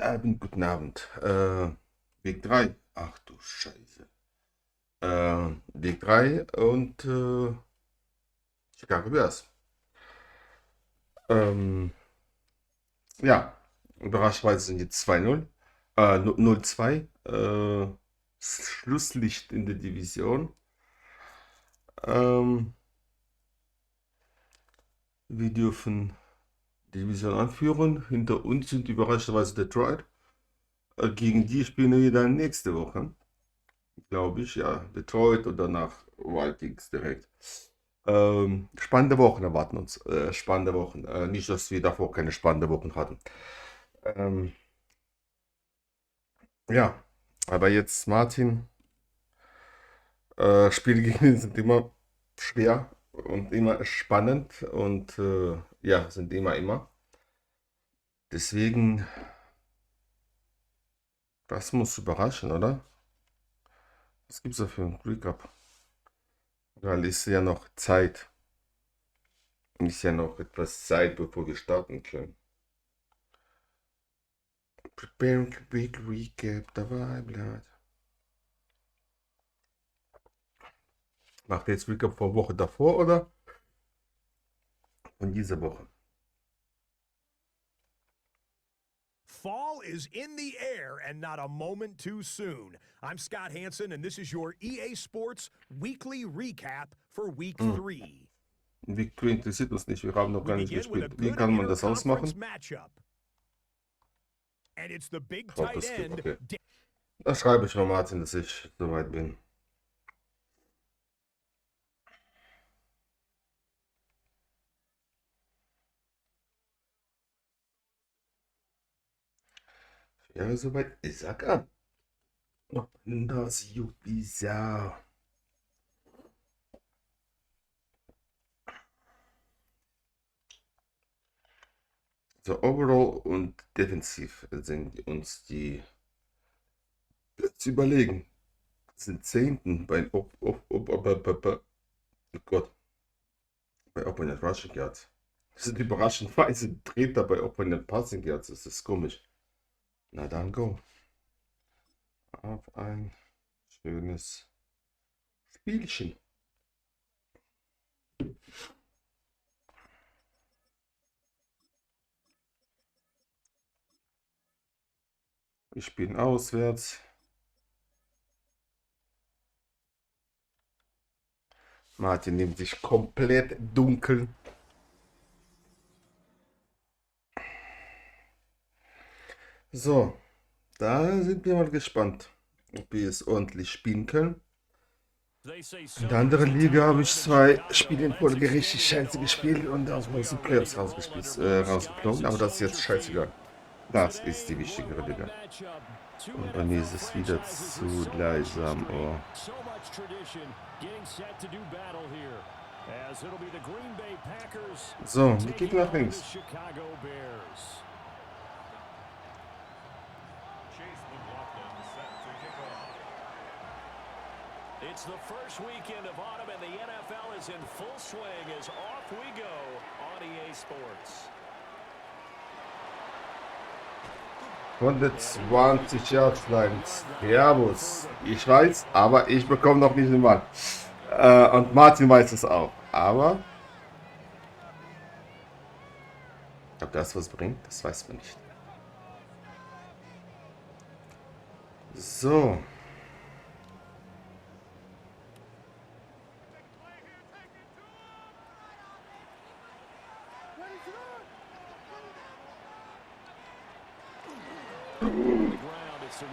Guten Abend. Weg 3. Ach du Scheiße. Weg 3 und Chicago Bears. Ähm, ja, überraschenderweise sind jetzt 2-0. 0-2. Schlusslicht in der Division. Wir dürfen die Division anführen. Hinter uns sind überraschenderweise Detroit. Gegen die spielen wir dann nächste Woche. Glaube ich, ja. Detroit und danach Vikings direkt. Spannende Wochen erwarten uns. Spannende Wochen. Nicht, dass wir davor keine spannende Wochen hatten. Ähm, ja, aber jetzt Martin. Spiele gegen ihn sind immer schwer und immer spannend und ja, sind immer. Deswegen, das muss überraschen, oder? Was gibt es da für ein Recap? Weil ist ja noch Zeit. Ist ja noch etwas Zeit, bevor wir starten können. Preparing Big Recap, dabei bleibt. Macht ihr jetzt Recap vor Woche davor oder von dieser Woche? Fall is in the air and not a moment too soon. I'm Scott Hansen and this is your EA Sports Weekly Recap for Week 3. Week 3 interessiert uns nicht, wir haben noch gar nicht gespielt. Wie kann man das ausmachen? And it's the big tight end. Okay. Da schreibe ich mal Martin, dass ich soweit bin. Ja, soweit. Ich sag an. Oh, das juckt bizarr. So, overall und defensiv sind uns die Plätze überlegen. Sind Zehnten bei oh Gott. Bei Opponent Rushing Yards. Sind überraschendweise Dritter bei Opponent Passing Yards. Das ist komisch. Na dann go. Auf ein schönes Spielchen. Wir spielen auswärts. Martin nimmt sich komplett dunkel. So, da sind wir mal gespannt, ob wir es ordentlich spielen können. In der anderen Liga habe ich 2 Spiele in Folge richtig scheiße gespielt und aus den Playoffs rausgeflogen, aber das ist jetzt scheißegal. Das ist die wichtigere Liga. Und bei mir ist es wieder zu leise am Ohr. So, die Gegner nach links. It's the first weekend of autumn and the NFL is in full swing as off we go on EA Sports. 120 Yards Lines. Servus. Ich weiß, aber ich bekomme noch nicht den Ball. Und Martin weiß es auch. Aber ob das was bringt, das weiß man nicht. So.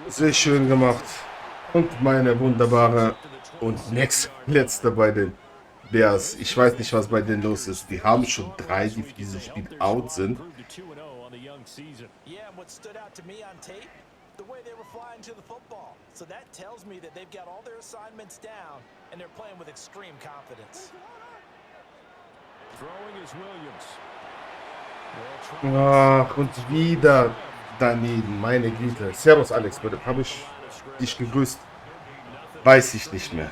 Sehr schön gemacht. Und meine wunderbare und letzte bei den Bears. Ich weiß nicht, was bei denen los ist. Die haben schon 3, die für dieses Spiel out sind. Ach, und wieder daneben, meine Güte. Servus Alex, bitte. Habe ich dich gegrüßt? Weiß ich nicht mehr.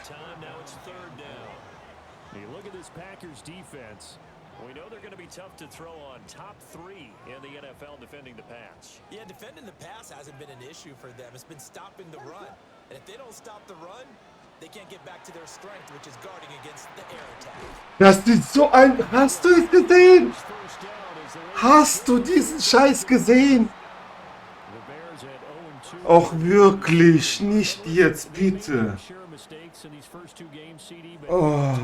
to throw on top 3 in the NFL defending the pass. Yeah, defending the pass hasn't been an issue for them. It's been stopping the run. And if they don't stop the run, they can't get back to their strength, which is guarding against the air attack. Das ist so ein... Hast du es gesehen? Hast du diesen Scheiß gesehen? Och wirklich, nicht jetzt, bitte. Oh.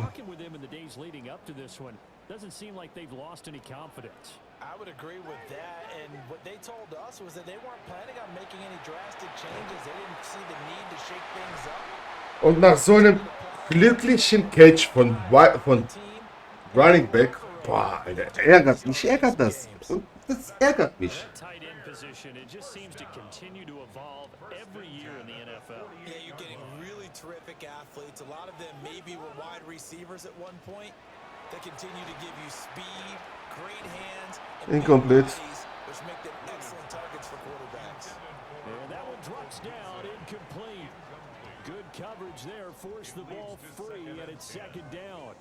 Doesn't seem like they've lost any confidence. I would agree with that, and what they told us was that they weren't planning on making any drastic changes. They didn't see the need to shake things up. Und nach so einem glücklichen Catch von Running Back, boah, Alter, ärgert das. Und das ärgert mich. It just seems to continue to evolve every year in the NFL. Yeah, you're getting really terrific athletes. A lot of them maybe were wide receivers at one point. They continue to give you speed, great hands, and Incomplete. bodies, which make them excellent targets for quarterbacks. And that one drops down, incomplete. Good coverage there, forced the ball free, and it's second down.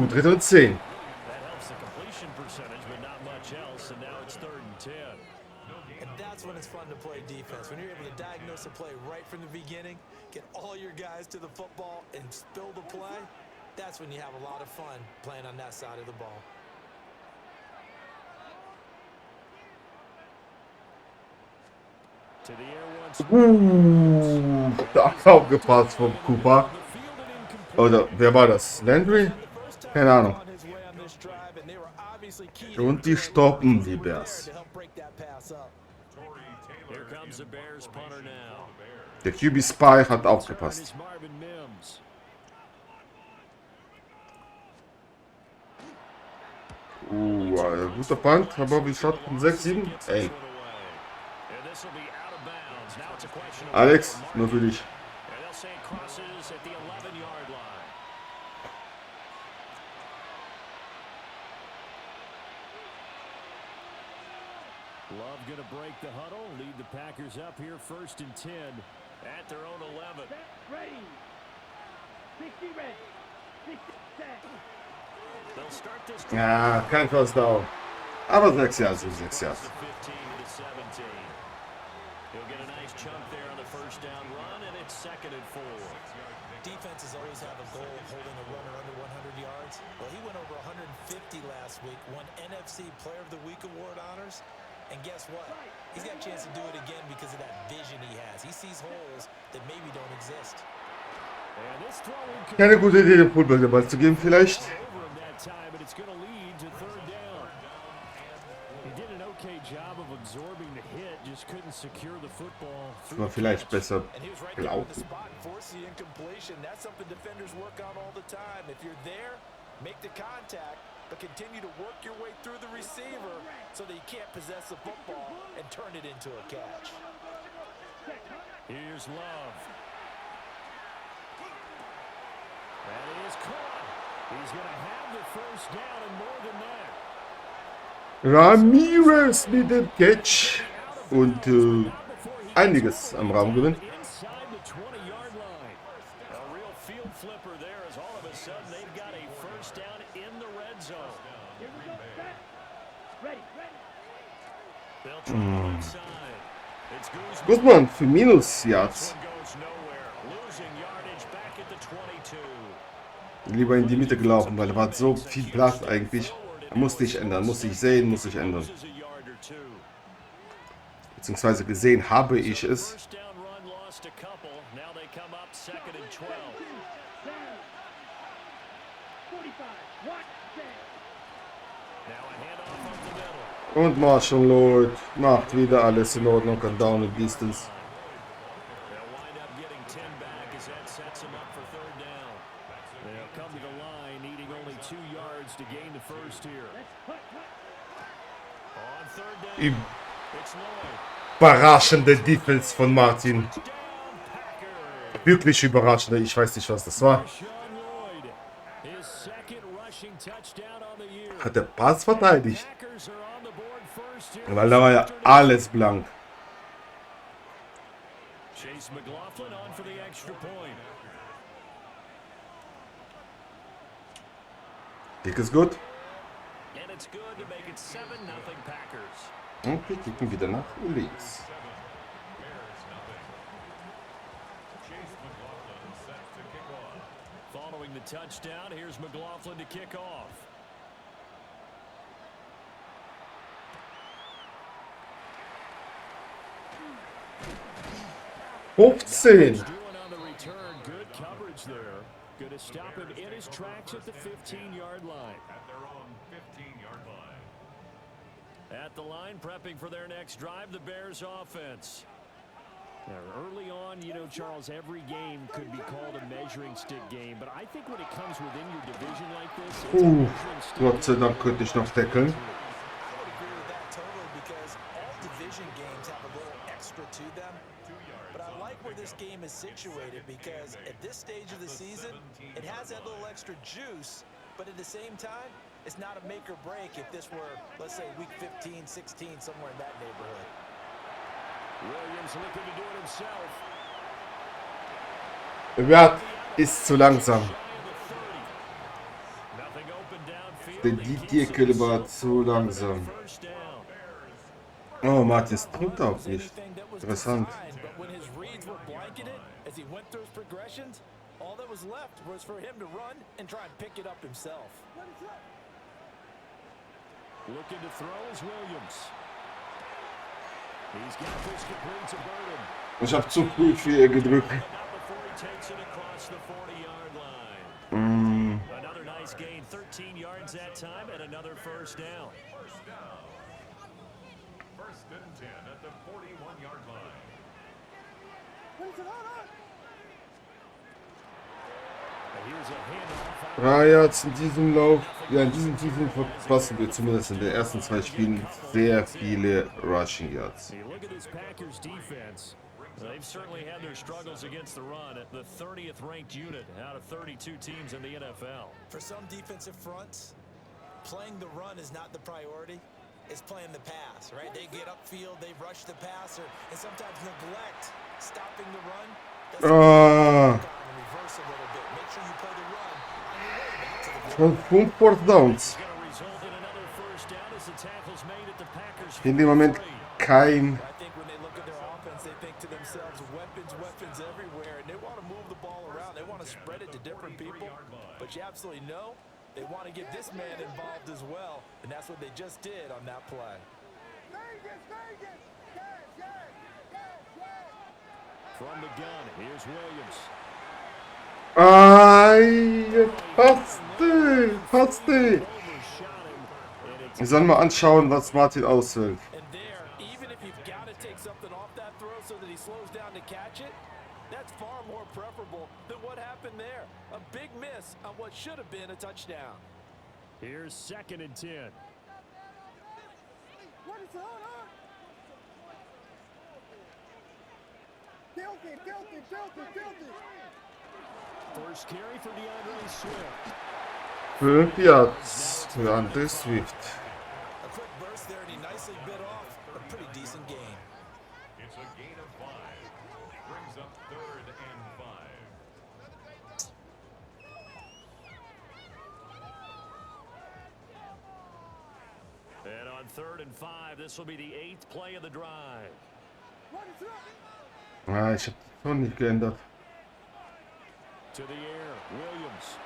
Dritte und 10. That helps the completion percentage, but not much else, and now it's 3rd and 10. And that's when it's fun to play defense. When you're able to diagnose a play right from the beginning, get all your guys to the football, and spill the play, that's when you have a lot of fun playing on that side of the ball. To the air once. Da aufgepasst vom Cooper. Oder wer war das? Landry? Keine Ahnung. Und die stoppen die Bears. Here comes the Bears punter now. Der QB Spy hat aufgepasst. Guter Punt, aber wie schaut 6, 7? Ey. Alex, nur für dich. Love going to break the huddle, lead the Packers up here 1st and 10 at their own 11. Ready. 60 ready. 60 set. They'll start this Ja, kein First Down. Aber 6 Yards sind 6 Yards. 15 to 17. He'll get a nice chunk there on the first down run, and it's 2nd and 4. Defenses always have a goal of holding a runner under 100 yards. Well, he went over 150 last week, won NFC Player of the Week award honors. And guess what? He's got a chance to do it again because of that vision he has. He sees holes that maybe don't exist. And this throwing could Keine gute Idee, den Fullback den Ball zu geben, vielleicht. over him that time, but it's going to lead to 3rd down. He did an okay job of absorbing the hit, just couldn't secure the football. War vielleicht besser And he was right there in the gelaufen. spot and forced the incompletion. That's something defenders work on all the time. If you're there, make the contact, but continue to work your way through the receiver so that you can't possess the football and turn it into a catch. Here's Love. That is caught. He's going to have the first down and more than that. Ramirez mit dem Catch. Und einiges am Raum gewinnen. Inside the 20-yard line. A real field flipper there as all of a sudden they've got a first down in the red zone. Here we go. Set. Ready. Ready. They'll try the left side. It's Guzman für Minus Yards. goes nowhere. Losing yardage back at the 22. Lieber in die Mitte gelaufen, weil da war so viel Platz eigentlich. Musste ich ändern, musste ich sehen, musste ich ändern. Loses a yard or two. Beziehungsweise gesehen habe ich es. First down run lost a couple. Now they come up 2nd and 12. 45. Watch. Set. Now a handoff up the middle. Und Marshall Lloyd macht wieder alles in Ordnung an Down and Distance. They'll wind up getting 10 back as that sets them up for 3rd down. They'll come to the line needing only 2 yards to gain the first here. On 3rd down, it's Lloyd. Überraschende Defense von Martin. Down Packers. wirklich überraschend. Ich weiß nicht, was das war. Hat der Pass verteidigt? Weil da war ja alles blank. Chase McLaughlin on for the extra point. Dick ist gut. And it's good to make it 7-0 Packers. Und wir kicken wieder nach links. Following the touchdown, here's McLaughlin to kick off. Fünfzehn. Doing on the return, good coverage there. Going to stop him in his tracks at the 15-yard line. At their own 15-yard line. At the line, prepping for their next drive, the Bears offense. Now, early on, you know, Charles, every game could be called a measuring stick game, but I think when it comes within your division like this, it's a measuring stick Gott sei game. Dank konnte ich noch tackeln. I would agree with that totally because all division games have a little extra to them. But I like where this game is situated because at this stage of the season, it has that little extra juice, but at the same time, it's not a make or break if this were, let's say, week 15, 16, somewhere in that neighborhood. Williams looking to do it himself. Wert ist zu langsam. Nothing open downfield. Der Didier war zu langsam. First down. Oh, Matthias trifft auch nicht. Anything that was Interessant. designed, but when his reads were blanketed as he went through his progressions, all that was left was for him to run and try and pick it up himself. Looking to throw is Williams. He's got this complete to Burden. Ich habe zu früh für ihr gedrückt. Not before he takes it across the 40-yard line. Another nice gain, 13 yards that time, and another first down. First and 10 at the 41-yard line. Here's a handoff. 3 Yards in diesem Lauf. Ja, in diesem Season verpassen wir zumindest in den ersten 2 Spielen sehr viele Rushing Yards. Hey, look at this Packers defense. They've certainly had their struggles against the run at the 30th ranked unit out of 32 teams in the NFL. For some defensive fronts, playing the run is not the priority. It's playing the pass, right? They get upfield, they rush the passer, and sometimes neglect stopping the run. That's reverse a little bit. Make sure you play the run on your way back to the Schon 5 Fourth Downs. Going to result in another first down as the tackle's made at the Packers. In dem Moment kein. I think when they look at their offense, they think to themselves, weapons everywhere, and they want to move the ball around. They want to spread it to different people, but you absolutely know they want to get this man involved as well, and that's what they just did on that play. From the gun, here's Williams. Ay, fast. Overshot him, and it's Wir sollen mal anschauen, was Martin auswählt. And there, even if you've got to take something off that throw so that he slows down to catch it, that's far more preferable than what happened there. A big miss on what should have been a touchdown. Here's 2nd and 10. First carry for DeAndre Swift. 5 Yards für Andre Swift. A quick burst there, and he nicely bit off a pretty decent gain. It's a gain of 5. Brings up 3rd and 5. And on 3rd and 5, this will be the 8th play of the drive. Ah, ich habe die Ton nicht geändert. To the air, Williams.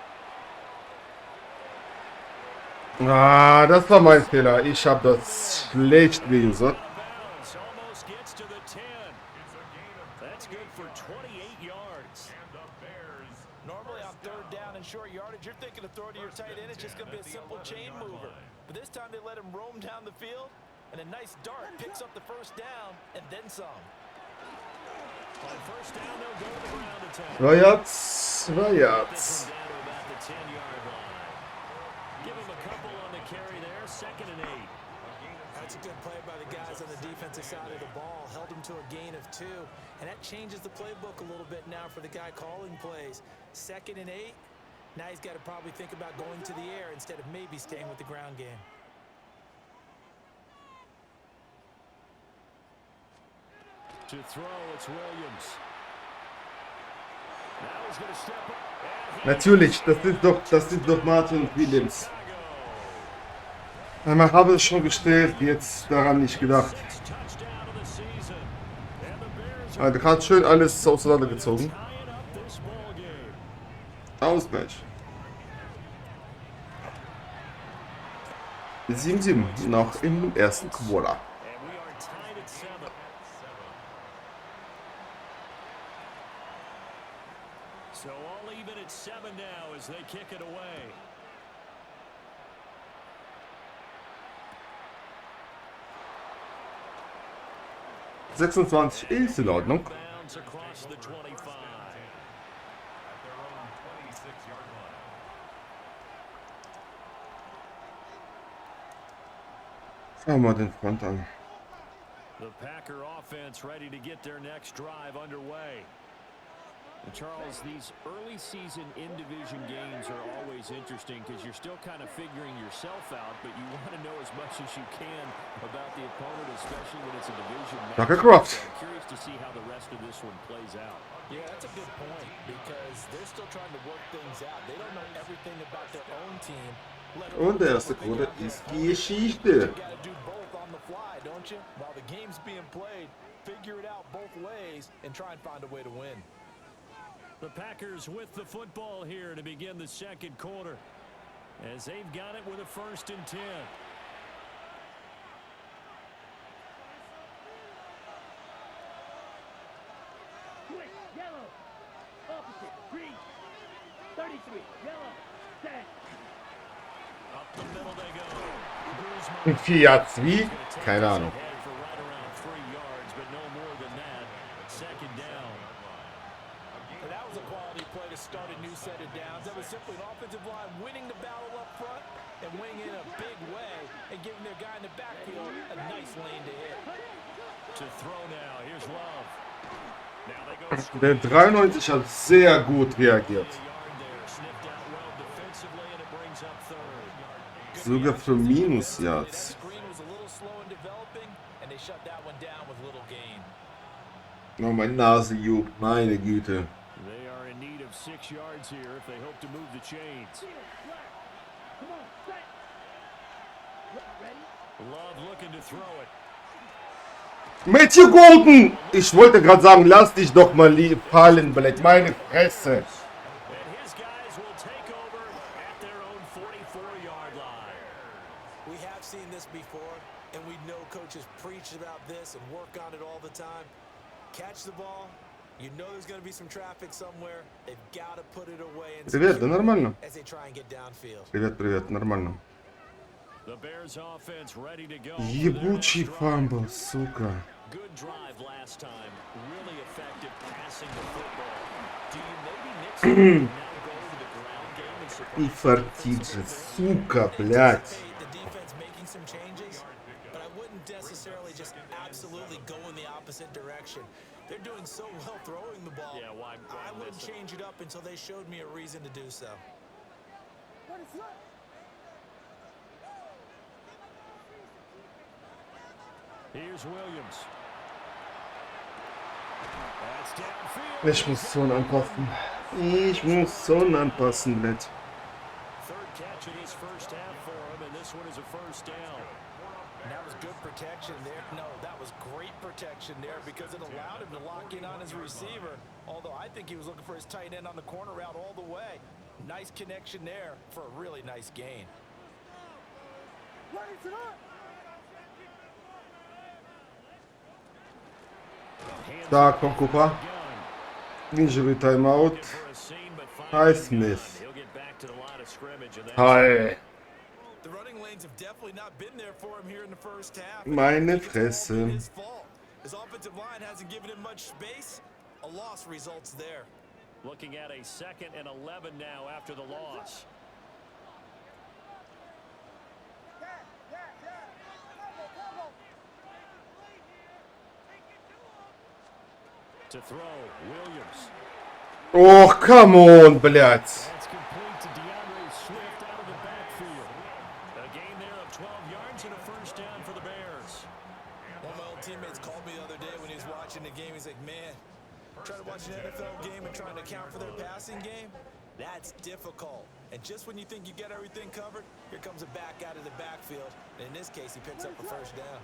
Ah, das war mein Fehler. Ich habe das schlecht geusert. Bounds, almost gets to the 10. That's good for 28 yards. Normally on 3rd down and short yardage, you're thinking of throwing to your tight end. It's just going to be a simple chain mover. But this time they let him roam down the field, and a nice dart picks up the first down and then some. On first down, they'll go to the ground attack. 2 Yards, 2 Yards. Down to about the 10-yard line. Give him a couple on the carry there, 2nd and 8. I'd That's a good play by the guys on the defensive side of the ball. Held him to a gain of 2. And that changes the playbook a little bit now for the guy calling plays. 2nd and 8. Now he's got to probably think about going to the air instead of maybe staying with the ground game. To throw, it's Williams. Now he's going to step up. Natürlich, das sind doch Martin und Williams. Einmal habe ich es schon gestellt, jetzt daran nicht gedacht. Also gerade schön alles auseinandergezogen. Ausgleich. 7-7 noch im ersten Quarter. So all even at 7 now as they kick it away. Ist in Ordnung. Bounds across the 25. Schauen wir mal den Front an. The Packer offense ready to get their next drive underway. And Charles, these early season in-division games are always interesting because you're still kind of figuring yourself out, but you want to know as much as you can about the opponent, especially when it's a division match. So I'm curious to see how the rest of this one plays out. Yeah, that's a good point because they're still trying to work things out. They don't know everything about their own team. Und der erste Quarter ist Geschichte. You got to do both on the fly, don't you? While the game's being played, figure it out both ways and try and find a way to win. The Packers with the football here to begin the second quarter as they've got it with a 1st and 10. Switch, yellow. Opposite, green. 33, yellow. Set. Up the middle they go. Und 4 Yards wie? Keine Ahnung. For right around 3 yards, but no more than that. 2nd down. And that was a quality play to start a new set of downs. That was simply an offensive line winning the battle up front and winning in a big way and giving their guy in the backfield a nice lane to hit. To throw now. Here's Love. Now they go Der 93 hat sehr gut reagiert. yard there. Sniffed out well defensively, and it brings up 3rd. Sogar für Minus-Yards. Screen was a little slow in developing, and they shut that one down with little gain. Oh, meine Nase juckt, meine Güte. They are in need of 6 yards here if they hope to move the chains. Come on, set. Ready? Love looking to throw it. Matthew Golden! Ich wollte gerade sagen, lass dich doch mal fallen, Black. Meine Fresse. And his guys will take over at their own 44-yard line. We have seen this before, and we know coaches preach about this and work on it all the time. Catch the ball. You know there's going to be some traffic somewhere. They've got to put it away and Привет, да нормально. as they try and get downfield. Привет, нормально. The Bears offense ready to go. Ебучий фамбл, сука. Good drive last time. Really effective passing the football. Do you maybe mix it now go to the ground game and support И фартит же, сука, блядь. The defense making some changes, but I wouldn't necessarily just absolutely go in the opposite direction. They're doing so well throwing the ball. Yeah, why I wouldn't miss it? change it up until they showed me a reason to do so. Here's Williams. That's downfield. Ich muss Zone anpassen. Ich muss Zone anpassen, Blatt. 3rd catch in his first half for him, and this one is a 1st down. And that was good protection there. No, that was great protection there because it allowed him to lock in on his receiver. Although I think he was looking for his tight end on the corner route all the way. Nice connection there for a really nice gain. Da, komm, Cooper. Injury Timeout. Hi, Smith. He'll get back to the line of scrimmage, and that's Hi. The running lanes have definitely not been there for him here in the first half. Meine I think it's all been Fresse. his fault. His offensive line hasn't given him much space. A loss results there. looking at a 2nd and 11 now after the loss. To throw, Williams. Ох, камон, блядь. That's complete to DeAndre Swift out of the backfield. A gain there of 12 yards and a first down for the Bears. One of my old teammates called me the other day when he was watching the game. He's like, man, trying to watch an NFL game and trying to account for their passing game, that's difficult. And just when you think you get everything covered, here comes a back out of the backfield. And in this case, he picks up a first down.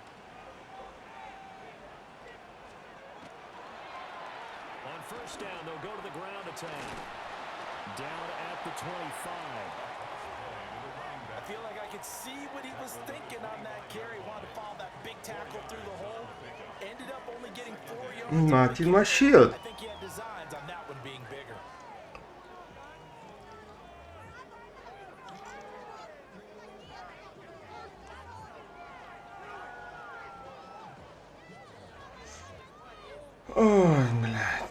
On first down, they'll go to the ground attack. Down at the 25. I feel like I could see what he was thinking on that carry. Wanted to follow that big tackle through the hole. Ended up only getting 4 yards. Нахер машет. I think he had designs on that one being bigger. Ой, блядь.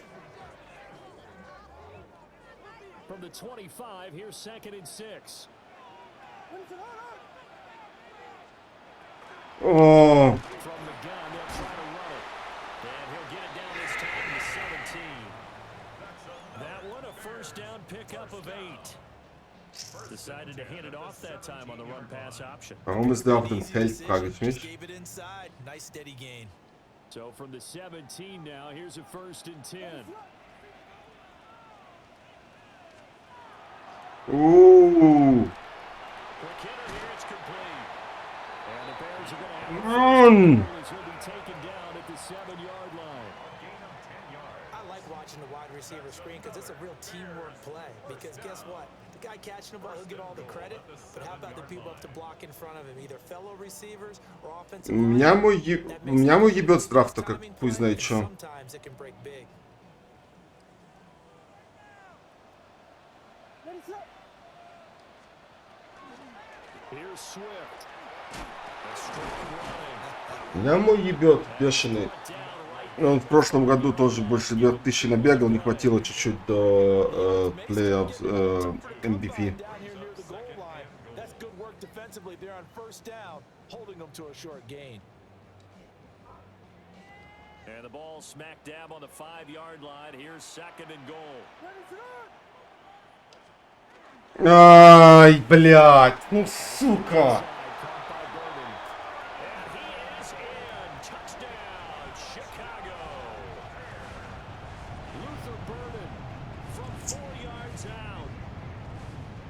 From the 25, here's 2nd and 6. О, From the gun, they'll try to run it. And he'll get it down this time to 17. That one, a first down pickup of 8. Decided to hand it off that time on the run-pass option. warum ist der auf dem Feld, frage ich mich. Gave it inside. Nice steady gain. So from the 17 now, here's a 1st and 10. Quick hitter here, it's complete. And the Bears are going to have Mann. he'll be taken down at the 7-yard line. I like watching the wide receiver screen because it's a real teamwork play. Because guess what? The guy catching the ball, he'll get all the credit. But how about the people up to block in front of him? Either fellow receivers or offensive У меня мой ебет с драфта, как пусть знает что. Sometimes it can break big. Here's Swift. A strong running. У меня мой ебет бешеный. Он в прошлом году тоже больше 1000 набегал, не хватило чуть-чуть до плей-офф MVP. Down here near the goal line. That's good work defensively there on first down, holding them to a short gain. And the ball smack dab on the 5-yard line. Here's 2nd and goal. Ай, блядь, ну сука. Caught by Burden. And he is in. Touchdown, Chicago. Luther Burden from 4 yards out.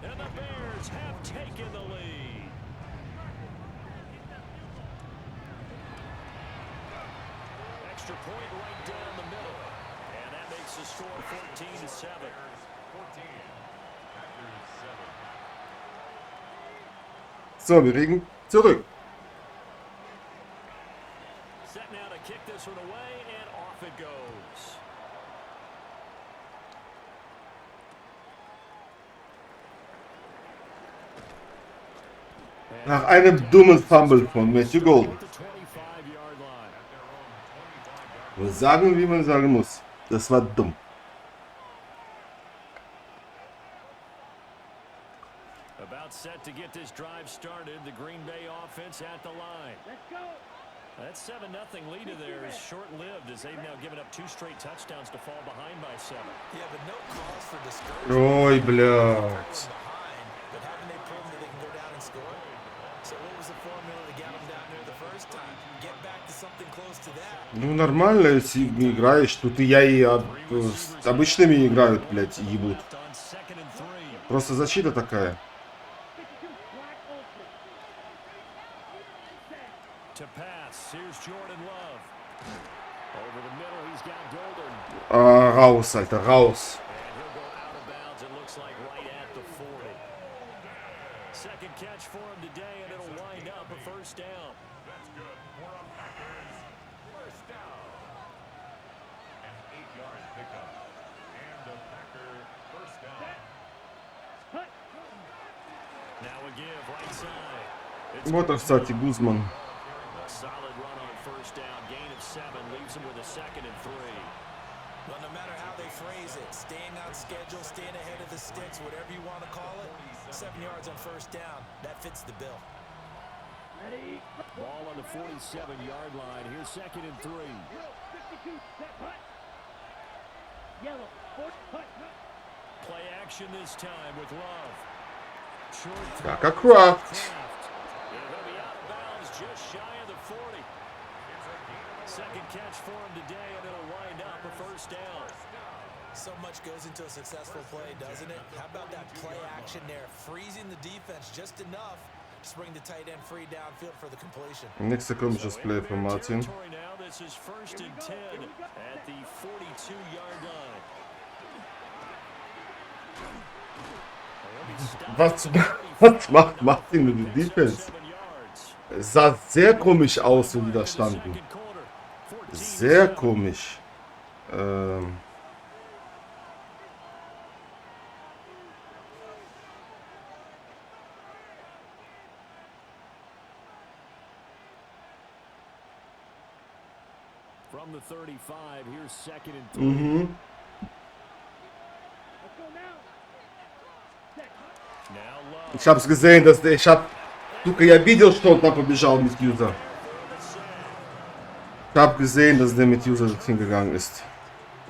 And the Bears have taken the lead. Extra point right down the middle. And that makes the score 14-7. So, wir liegen zurück. Set now to kick this one away, and off it goes. Nach einem dummen Fumble von Matthew Golden. At the 25-yard line. Wir sagen, wie man sagen muss. Das war dumm. About set to get this drive started. The Green Bay offense at the line. Let's go. That 7-0 lead of theirs is short-lived as they've now given up 2 straight touchdowns to fall behind by 7. Yeah, but no cause for discouragement. Ой, блядь. Behind, but haven't they proven that they can go down and score? So what was the formula that got them down there the first time? Get back to something close to that. Ну нормально, если не играешь. Тут и я и с обычными играют, блядь, и ебут. Left on 2nd and 3. Просто защита такая. 52 black open. To pass. Here's Jordan Love. Over the middle, he's got Golden. Раус, Альта, раус. And he'll go out of bounds, it looks like right at the 40. Second catch for him today, and it'll wind up a first down. That's good. More on Packers. First down. An 8-yard pickup. And a Packer first down. Hut. Now a give right side. It's Вот, кстати, Гузман. a solid run on first down. Gain of 7 leaves him with a 2nd and 3. Well, no matter how they phrase it, staying on schedule, staying ahead of the sticks, whatever you want to call it, 7 yards on first down, that fits the bill. Ready. Ball on the 47-yard line. Here's 2nd and 3. 52. Set. Hut. Yellow. Fourth cut. Play action this time with Love. Short throw. Gaga Kraft. They're going to be out of bounds just shy of the 40. Second catch for him today, and it'll wind up a first down. So much goes into a successful play, doesn't it? How about that play action there? Freezing the defense just enough to bring the tight end free downfield for the completion. Nächster komisches Play von Martin. Now this is 1st and 10 at the 42-yard line. Was macht Martin mit der Defense? Es sah sehr komisch aus, wie die da standen. Sehr komisch. From the 35, here's 2nd and 3. Let's go now. Set. Now Love. Ich hab's gesehen, dass der, ich hab, сука, я видел, что он там побежал mit User. Ich hab gesehen, dass der mit User hingegangen ist.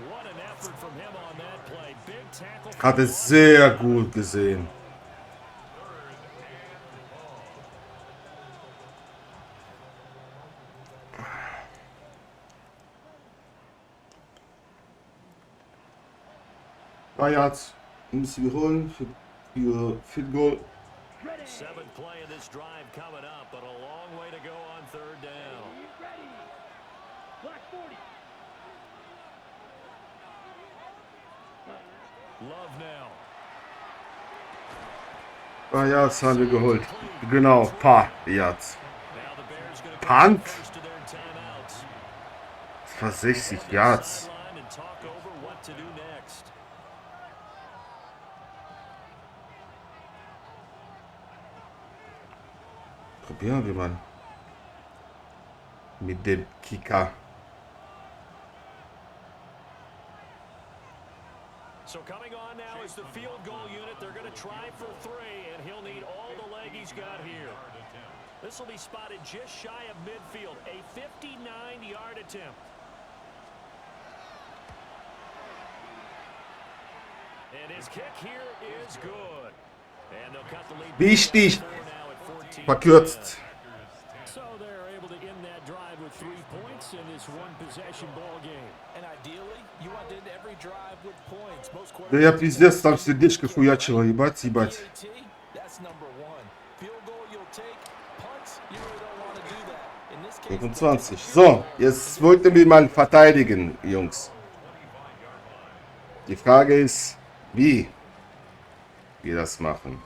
What an effort from him on that play. Big tackle. Hat es sehr gut gesehen. Yards müssen wir holen für Field Goal. 7th play of this drive coming up, but a long way to go on 3rd down. Ready. Black 40. Love now. Yards haben wir geholt. Genau, paar Yards. Now the Bears going to Punt. first to their timeouts. Das war 60 Yards. Sideline and talk over what to do next. Probieren wir mal. Mit dem Kicker. So coming on now is the field goal unit. They're going to try for 3, and he'll need all the leg he's got here. This will be spotted just shy of midfield. A 59-yard attempt. And his kick here is good. And they'll cut the lead. Wichtig. Now at 14. Verkürzt. So they're able to end that drive with 3 points in this one-possession ball game. And ideally, you want to end every drive with points. Most Да я пиздец там сердечко хуячило, ебать, ебать. That's number one. Field goal you'll take. Punts, you really don't want to do that. In this case, 25. So, jetzt wollten wir mal verteidigen, Jungs. Die Frage ist, wie wir das machen.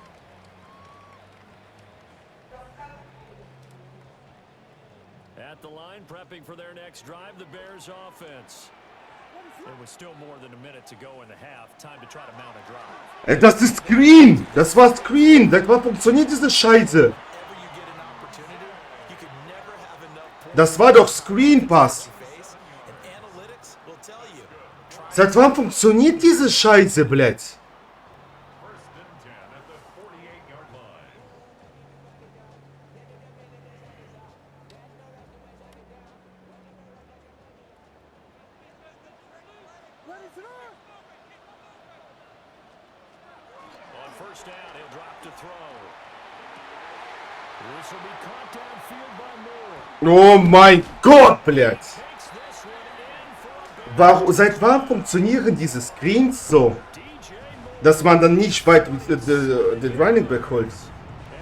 At the line, prepping for their next drive, the Bears offense. There was still more than a minute to go in the half. Time to try to mount a drive. Das ist Screen! Das war Screen! Das war funktioniert diese Scheiße! whenever you get an opportunity, you could never have enough points Das war doch Screen Pass! to face, and analytics will tell you. Try Seit wann funktioniert diese Scheiße, blöd? 1st and 10 at the 48-yard line. On 1st down, he'll drop to throw. This will be caught downfield by Moore. Oh mein Gott, blöd! Takes this one in for a big Seit wann funktionieren diese Screens so? DJ Moore. Dass man dann nicht weit den Running Back holt. And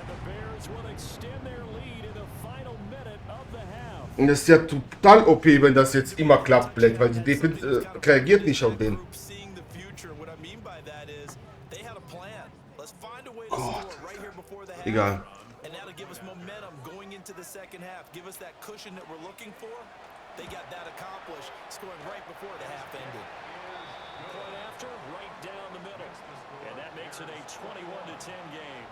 the Bears will extend their lead in the final minute of the half. Und das ist ja total OP, wenn das jetzt immer klappt, blöd, weil die Defense reagiert nicht auf den. seeing the future. What I mean by that is they had a plan. Let's find a way to score right here before the half. Egal. And that'll give us momentum going into the second half. Give us that cushion that we're looking for. They got that accomplished, scoring right before the half ended. Point after, right down the middle. And that makes it a 21-10 game.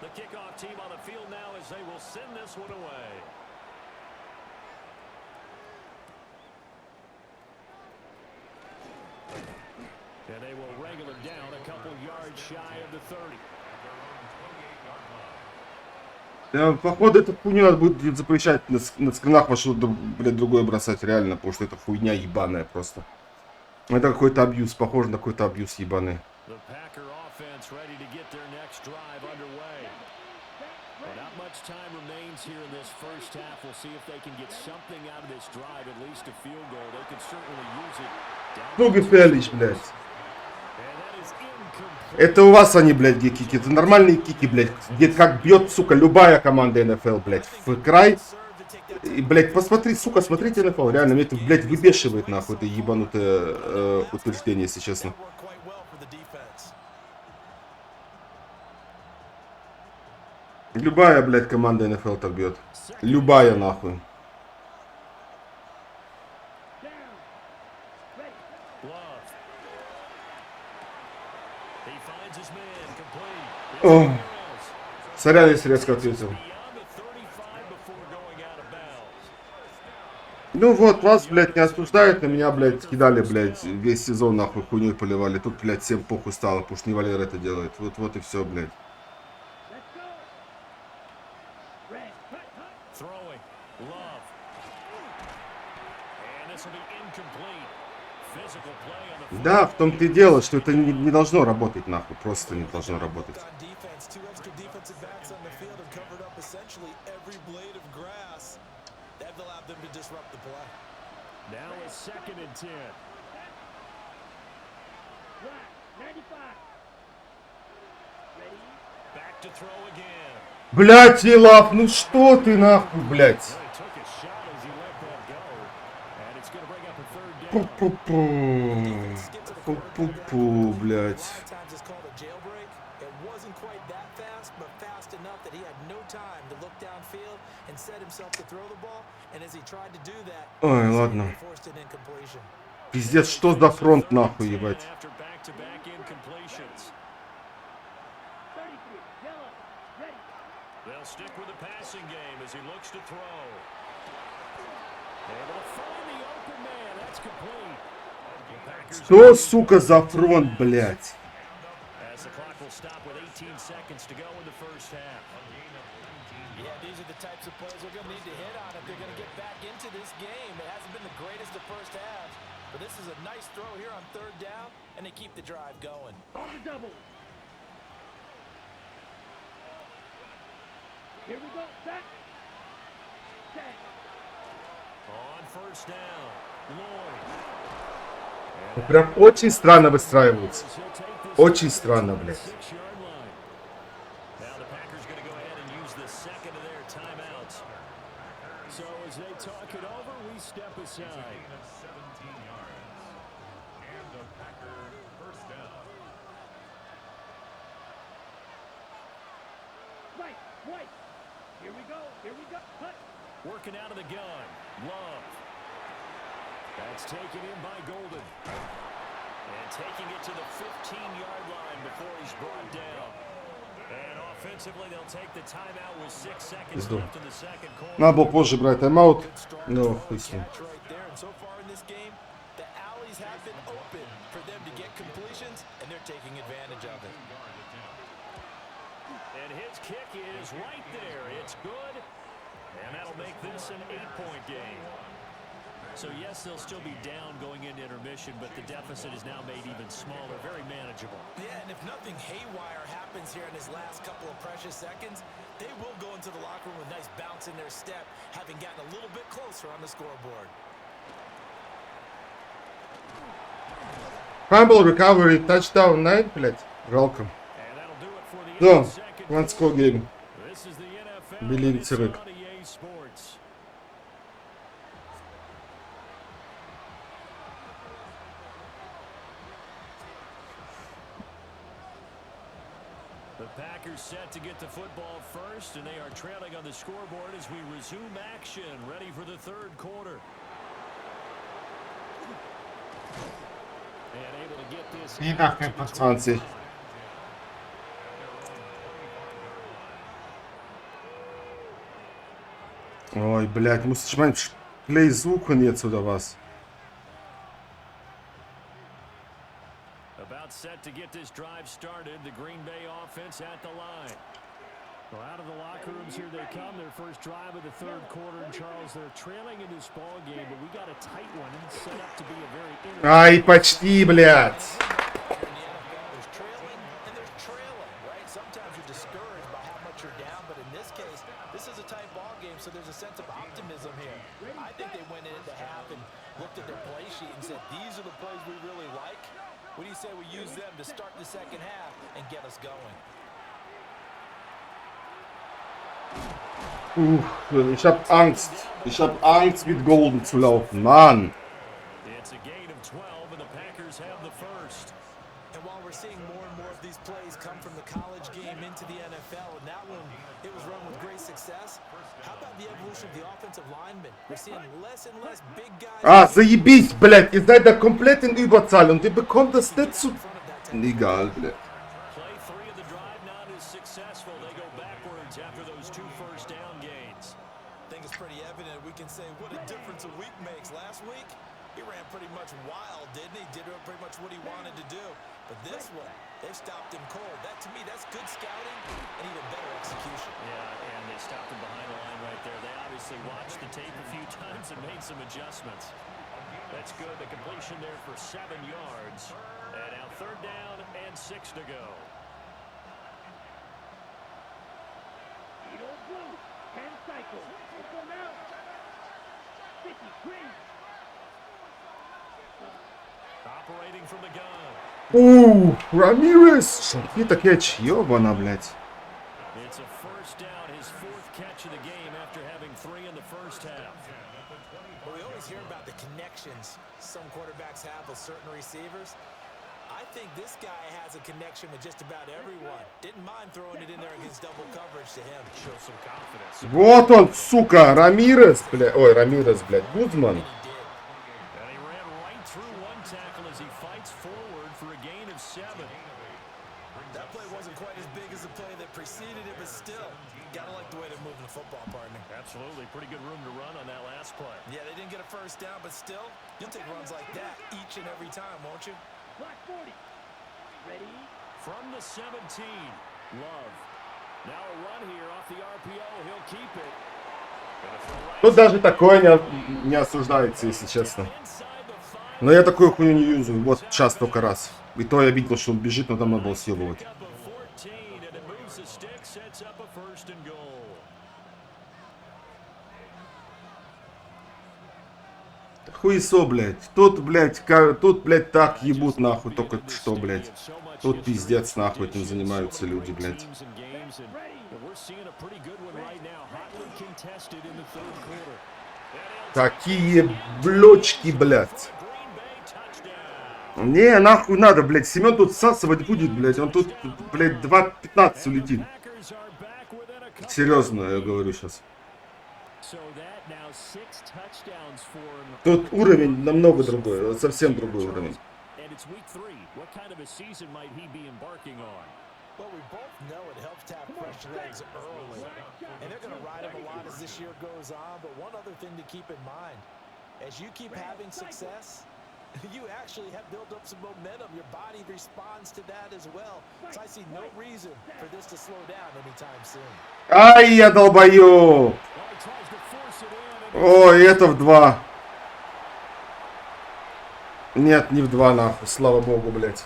The kickoff team on the field now as they will send this one away. And they will wrangle him down a couple yards shy of the 30. Походу, эту хуйню надо будет запрещать на скринах вашего, блядь, другое бросать, реально, потому что это хуйня ебаная просто. Это какой-то абьюз, похоже на какой-то абьюз ебаный. The Packer offense ready to get their next drive underway. But not much time remains here in this first half. We'll see if they can get something out of this drive, at least a field goal. They could certainly use it. Ну, gefährlich, блядь. And that is incomplete. Это у вас они, блядь, кики. Это нормальные кики, блядь. Где как бьет, сука, любая команда НФЛ, блядь. В край. И, блядь, посмотри, сука, смотрите НФЛ. Реально, меня это, блядь, выбешивает, нахуй, это ебанутое утверждение, если честно. Любая, блядь, команда НФЛ так бьет. Любая, нахуй. О, сорян, если резко ответил. Ну вот, вас, блядь, не осуждают, на меня, блядь, кидали, блядь, весь сезон, нахуй, хуйней поливали. Тут, блядь, всем похуй стало, потому что не Валер это делает. Вот и все, блядь. Да, в том-то и дело, что это не должно работать, нахуй, просто не должно работать. Now a 2nd and 10. Back to throw again. Блядь, Елав, ну что ты, нахуй, блядь. Took a shot as he let that go. And it's going to bring up a 3rd down. Пу-пу-пу. Пу-пу-пу, блядь. Ой, ладно. Пиздец, что за фронт, нахуй, ебать. Что, сука, за фронт, блядь? Yeah, these are the types of plays they're going to need to hit on if they're going to get back into this game. It hasn't been the greatest of first halves, but this is a nice throw here on 3rd down, and they keep the drive going. On the double. Here we go. Set. Set. On 1st down. Lloyd. Прям очень странно выстраиваются. Очень странно, блядь. So as they talk it over, we step aside. Of 17 yards. And the Packer 1st down. Right. Right. Here we go. Here we go. Cut. Working out of the gun. Love. That's taken in by Golden. And taking it to the 15-yard line before he's brought down. And offensively, they'll take the timeout with 6 seconds left in the 2nd quarter. Надо было позже брать тайм-аут. Ну, хуй с ним. So far in this game, the alleys have been open for them to get completions, and they're taking advantage of it. And his kick is right there. It's good. And that'll make this an 8-point game. So, yes, they'll still be down going into intermission, but the deficit is now made even smaller, very manageable. Yeah, and if nothing haywire happens here in his last couple of precious seconds, they will go into the locker room with a nice bounce in their step, having gotten a little bit closer on the scoreboard. Fumble, recovery, touchdown, 9, блядь. Жалко. And that'll do it for the So, end of the second one score game. This is the NFL. Believe It's it's a on EA Sports. The Packers set to get the football first, and they are trailing on the scoreboard as we resume action, ready for the 3rd quarter. And able to get this И out нахуй to the пацанцы. Ой, блядь, мусиш мать, плей звука нет сюда вас. About set to get this drive started. The Green Bay offense at the line. Well, out of the locker rooms here they come. Their first drive of the third quarter. And Charles, they're trailing in this ball game, but we got a tight one set up to be a very interesting. Ай, почти, блядь. There's trailing and there's trailing, right? Sometimes you're discouraged by how much you're down, but in this case, this is a tight ball game, so there's a sense of optimism here. I think they went into half and looked at their play sheet and said, these are the plays we really like. What do you say we use them to start the second half and get us going? Ich hab Angst. Ich hab Angst, mit Golden zu laufen. Mann. It's a gain of 12, and the Packers have the first. And while we're seeing more and more of these plays come from the college game into the NFL, and that one, it was run with great success, how about the evolution of the offensive linemen? We're seeing less and less big guys. Заебись, блядь. Ihr seid da komplett in Überzahl und ihr bekommt das nicht zu... Egal, blядь. Play 3 of the drive not as successful. They go backwards after those 2 first down gains. I think it's pretty evident we can say what a difference a week makes. Last week, he ran pretty much wild, didn't he? Did pretty much what he wanted to do. But this one, they've stopped him cold. That, to me, that's good scouting and even better execution. Yeah, and they stopped him behind the line right there. They obviously watched the tape a few times and made some adjustments. That's good. The completion there for 7 yards. And now 3rd down and 6 to go. Eagle blue. 10 cycles. Let's go now. 50 green. Operating from the gun. Рамирес. Это кетч, ёбана, блядь. It's a first down, his 4th catch of the game after having 3 in the first half. Well, we always hear about the connections some quarterbacks have with certain receivers. I think this guy has a connection with just about everyone. Didn't mind throwing it in there against double coverage to him. Show some confidence. Вот он, сука, Рамирес, блядь. Ой, Рамирес, блядь. Гудман. And he ran right through one tackle as he fights forward for a gain of 7. That play wasn't quite as big as the play that preceded it, but still, gotta like the way they're moving the football, partner. Absolutely. Pretty good room to run on that last play. Yeah, they didn't get a first down, but still, you'll take runs like that each and every time, won't you? Black 40. Ready? From the 17, Love. Now a run here off the RPO. He'll keep it. Тут даже такое не осуждается, если честно. Но я такую хуйню не юзаю. Вот сейчас только раз. И то я видел, что он бежит, но там надо было съебывать. Хуесо, блядь. Тут, блядь, так ебут нахуй, только что, блядь. Тут пиздец, нахуй, этим занимаются люди, блядь. Какие блочки, блядь. Не, нахуй надо, блядь. Семен тут всасывать будет, блядь. Он тут, блядь, 2.15 улетит. Серьезно, я говорю сейчас. Тут уровень намного другой, совсем другой уровень. Well, we both know it helps to have fresh legs early. And they're going to ride him a lot as this year goes on. But one other thing to keep in mind, as you keep having success, you actually have built up some momentum. Your body responds to that as well. So I see no reason for this to slow down anytime soon. Ай, я долбоёб! Ой, это в 2. Нет, не в 2, нахуй. Слава богу, блядь.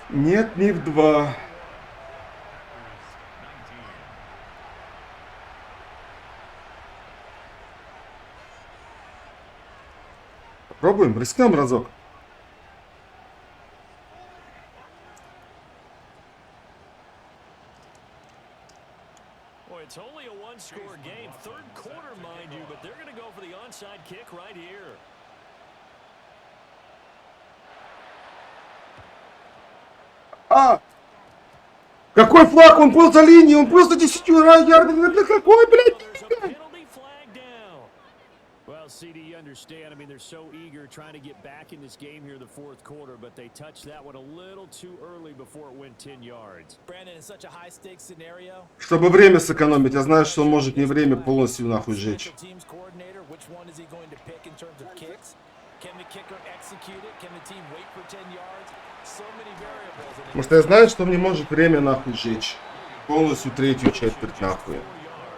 Нет, не в 2. Попробуем, рискнем разок. It's only a one-score game, 3rd quarter, mind you, but they're going to go for the onside kick right here. Какой флаг? Он был за линией, он просто 10 ярдов. Какой, блядь? Well, CD, you understand. I mean, they're so eager trying to get back in this game here in the 4th quarter, but they touched that one a little too early before it went 10 yards. Brandon, in such a high-stakes scenario, Чтобы время сэкономить, я знаю, что он может не время полностью нахуй сжечь. Can the kicker execute it? Can the team wait for 10 yards? So many variables. Потому что я знаю, что мне может время нахуй сжечь. Полностью третью четверть нахуй.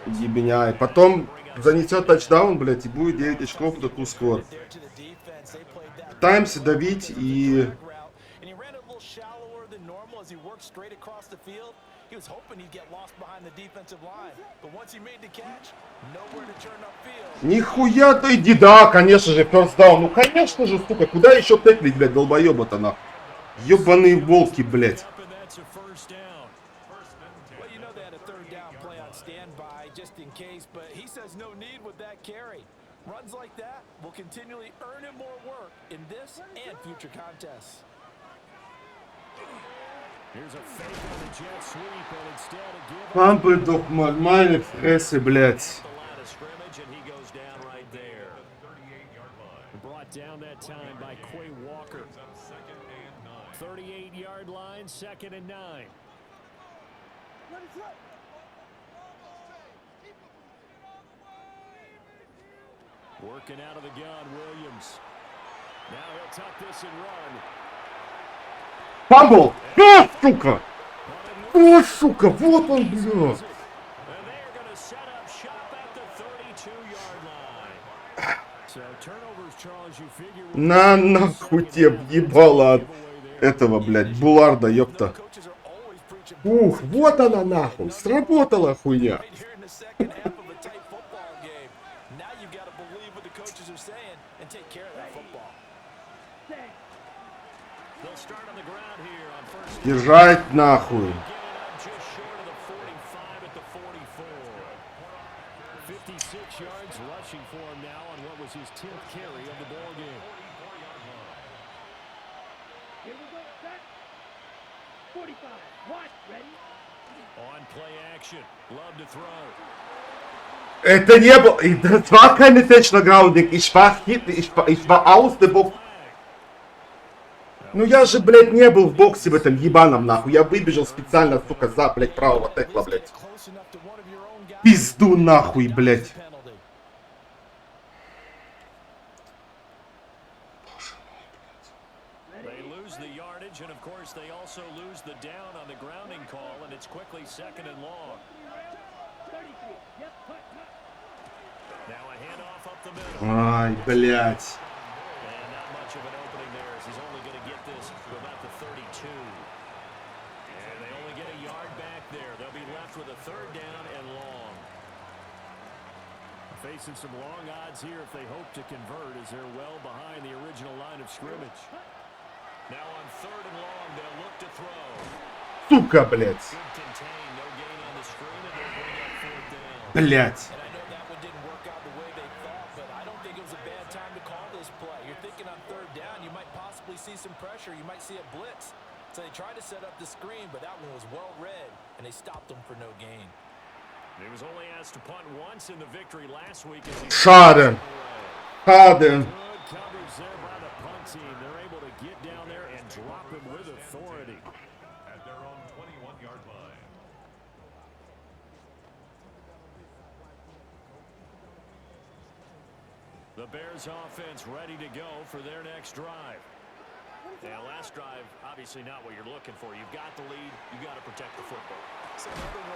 Ебеня. И потом занесет тачдаун, блядь, и будет 9 очков до ту скор. Пытаемся давить и... Нихуя ты иди, да, конечно же, first down. Ну конечно же, сука, куда еще теклить, блядь, долбоеба-то нахуй. Ёбаные волки, блядь. Runs like that will continually earn him more work in this and future contests. Here's a fake on the jet sweep, and instead of giving Пампы док нормальные фрессы, блядь. the line of scrimmage, and he goes down right there. Brought down that time by Quay Walker. 38-yard line, 2nd and 9. Working out of the gun, Williams. Now he'll tuck this and run. Пампл! А, сука! О, сука, вот он, блядь. And they are going to set up shop at the 32-yard line. So turnovers, Charles, you figure... На нахуй тебе ебало от этого, блядь, Буларда, ёпта. Ух, вот она нахуй, сработала хуйня. Держать нахуй. 56 yards rushing for him now on what was his 10th carry of the ball game. Here we go, set. 45. Watch, ready? On play action. Love to throw. Это не было... Das war keine Touchdown-Grounding. Ich war aus der Box. Ну я же, блядь, не был в боксе в этом ебаном, нахуй. Я выбежал специально, сука, за, блядь, правого текла, блядь. Пизду нахуй, блядь. They lose the yardage, and of course they also lose the down on the grounding call, and it's quickly 2nd and long. 33. Yep, put. Now a handoff up the middle. Ай, блядь. And not much of an opening there, as he's only going to get this to about the 32. And they only get a yard back there. They'll be left with a 3rd down and long. Facing some long odds here if they hope to convert, as they're well behind the original line of scrimmage. Now on 3rd and long, they'll look to throw. Сука, блядь. Good contain, no gain on the screen, and they'll bring up 4th down. Блядь. And I know that one didn't work out the way they thought, but I don't think it was a bad time to call this play. You're thinking on 3rd down, you might possibly see some pressure. You might see a blitz. So they tried to set up the screen, but that one was well read, and they stopped them for no gain. He was only asked to punt once in the victory last week as he... Schade. Schade. Good coverage there by the punt team. They're able to get down there and drop him with authority. At their own 21-yard line. The Bears offense ready to go for their next drive. Yeah, last drive, obviously not what you're looking for. You've got the lead. You've got to protect the football.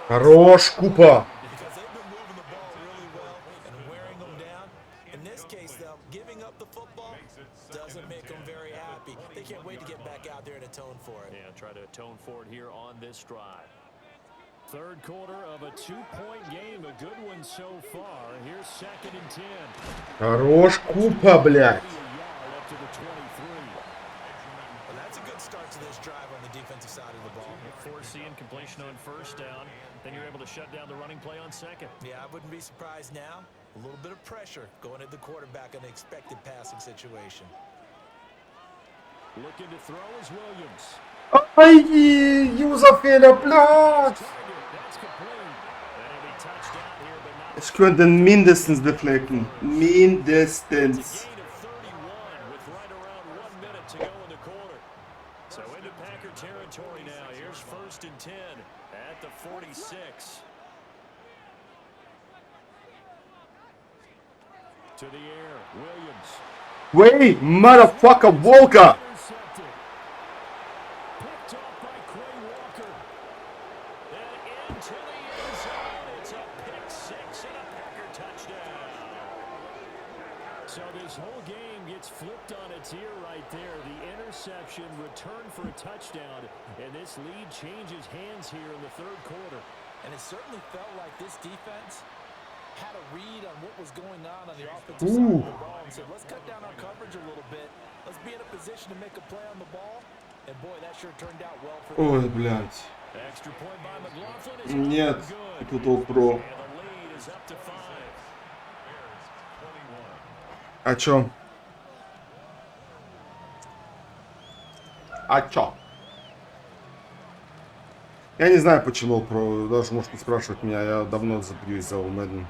Хорош, Купа. Because they've been moving the ball really well and wearing them down. In this case, though, giving up the football doesn't make them very happy. They can't wait to get back out there and atone for it. Yeah, try to atone for it here on this drive. 3rd quarter of a 2-point game. A good one so far. Here's 2nd and 10. Хорош, Купа, блядь. Up to the 23. Well, that's a good start to this drive on the defensive side of the ball. Forcing completion on 1st down. Then you're able to shut down the running play on 2nd. Yeah, I wouldn't be surprised now. A little bit of pressure going at the quarterback in an expected passing situation. Looking to throw is Williams. Ай, Юзефеля, блядь. That's complete. That'll be touchdown here, but not Ich könnte mindestens deflecken. Mindestens. gain of 31 with right around 1 minute to go in the quarter. So into Packer territory now. Here's 1st and 10 at the 46. To the air, Williams. Way, motherfucker, Walker! Intercepted. Picked off by Quay Walker. And into the end zone. It's a pick six and a Packer touchdown. So this whole game gets flipped on its ear right there. The interception, return for a touchdown, and this lead changes hands here in the third quarter. And it certainly felt like this defense had a read on what was going on the offensive side of the ball and said, let's cut down our coverage a little bit. Let's be in a position to make a play on the ball. And boy, that sure turned out well for them. Ой, блядь. Extra point by McLaughlin is Нет, good. тут All Pro. And the lead is up to 5. А чё? А чё? Я не знаю, почему All Pro. Даже можете спрашивать меня. Я давно забьюсь за MadZone.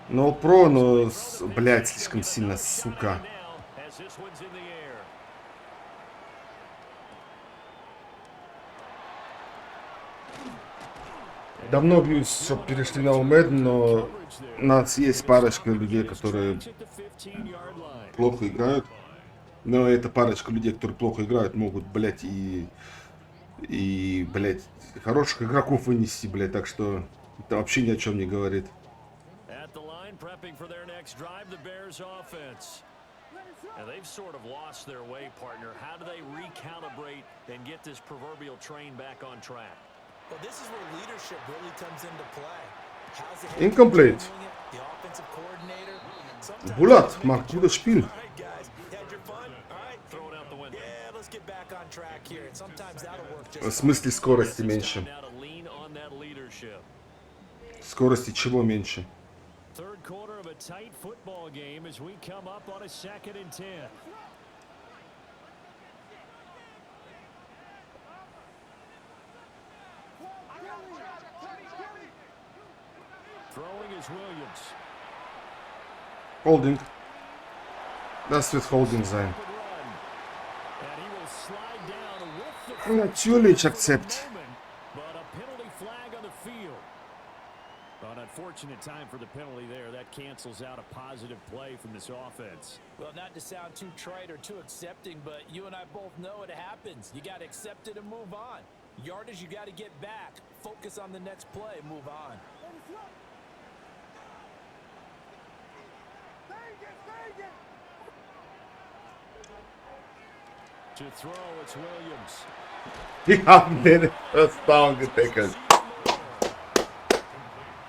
Но All Pro, но, блядь, слишком сильно, сука. As this one's in the air. Давно бьюсь, чтобы перешли на MadZone, но у нас есть парочка людей, которые At the 15-yard line. плохо играют. Но эта парочка людей, которые плохо играют, могут, блядь, блядь, хороших игроков вынести, блядь. Так что это вообще ни о чем не говорит. At the line, prepping for their next drive, the Bears offense. And they've sort of lost their way, partner. How do they recalibrate and get this proverbial train back on track? Well, this is where leadership really comes into play. How's the head Incomplete. coach doing it? The offensive coordinator. Sometimes Булат, macht gutes Spiel. all right, guys, had your fun. All right, Throw it out the window. yeah, let's get back on track here. And sometimes that'll work В just смысле скорости It's меньше? time now to lean on that leadership. Скорости чего меньше? Third quarter of a tight football game as we come up on a 2nd and 10. Throwing is Williams. Holding. Das wird Holding sein. Good run. And he will slide down with the Natürlich Akzept. but a penalty flag on the field. An unfortunate time for the penalty there. That cancels out a positive play from this offense. Well, not to sound too trite or too accepting, but you and I both know it happens. You got to accept it and move on. Yardage, you got to get back. Focus on the next play. Move on. To throw, it's Williams. Die haben den First Down getackelt.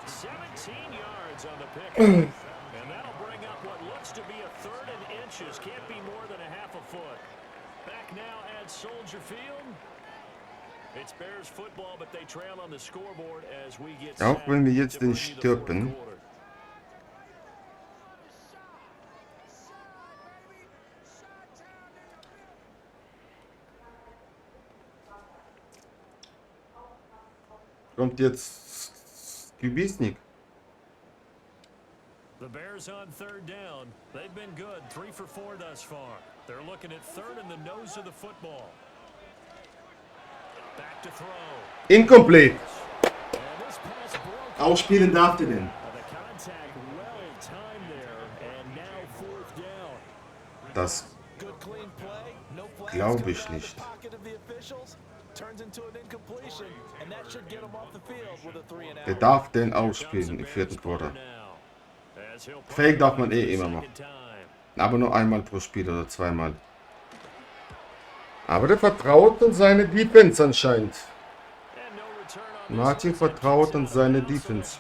17 yards on the pick. And that'll bring up what looks to be a 3rd and inches. Can't be more than a half a foot. Back now at Soldier Field. It's Bears football, but they trail on the scoreboard as we get Auch set wenn wir to jetzt den bring you the fourth stirpen. quarter. Kommt jetzt Kübisnik. The Bears on 3rd down. They've been good, 3 for 4 thus far. They're looking at 3rd in the nose of the football. Back to throw. Incomplete. And this pass broke. Ausspielen darf der denn? The contact well timed there, and now 4th down. Das Good clean play. No flags Glaub coming ich out of the nicht. pocket of the officials. Turns into an incompletion, and that should get him off the field with a 3 and Der out. darf den ausspielen im 4. Quarter. Fake darf man eh immer machen. Aber nur einmal pro Spiel oder zweimal. Aber der vertraut an seine Defense anscheinend. Martin vertraut an seine Defense.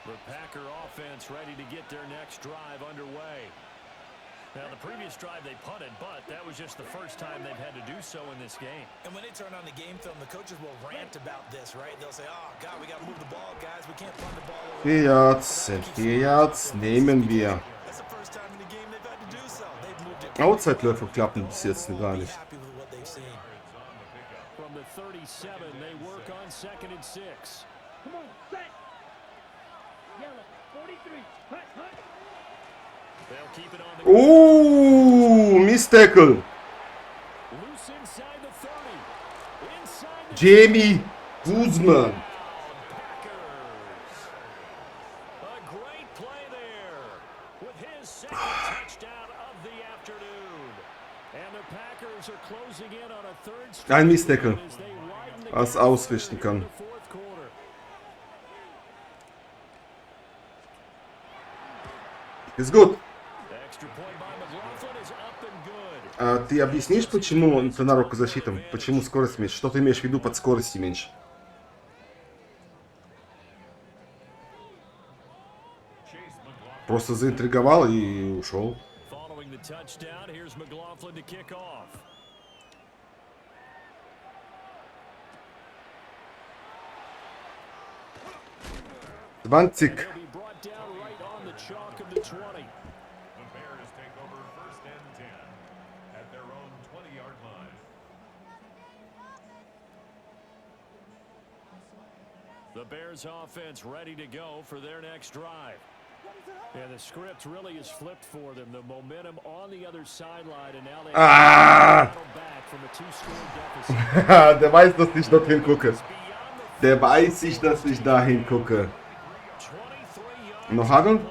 The Packer offense ready to get their next drive underway. Now, the previous drive they punted, but that was just the first time they've had to do so in this game. And when they turn on the game film, the coaches will rant about this, right? They'll say, oh, God, we got to move the ball, guys. We can't punt the ball away. 4 Yards nehmen wir. That's the first time in the game they've had to do so. They've moved it. Outside-Läufe klappen bis jetzt gar nicht. Happy with what they've seen. From the 37, they work on 2nd and 6. Come on, set. Yellow, 43. Hut, hut. They'll keep it on the Miss Tackle. loose inside the 30. Inside the Jamie Guzman. Packers. Packers are closing in on a third Ein straight Misteckel, lead as they widen the was gap ausrichten further in kann. the fourth quarter. Ist gut. Extra point by McLaughlin is up and good. А ты объяснишь, почему на руку защитам? Почему скорость меньше? Что ты имеешь в виду под скоростью меньше? Просто заинтриговал и ушел. Following the touchdown, here's McLaughlin to kick off. Двантик. He'll be brought down right on the chalk of the 20. The Bears take over 1st and 10 at their own 20-yard line. The Bears offense ready to go for their next drive. Yeah, the script really is flipped for them. The momentum on the other sideline, and now they Ah! battle back from a two-score deficit. Der weiß, dass ich dort hingucke. Der weiß ich, dass ich da hingucke. 23 yards No Huddle? play.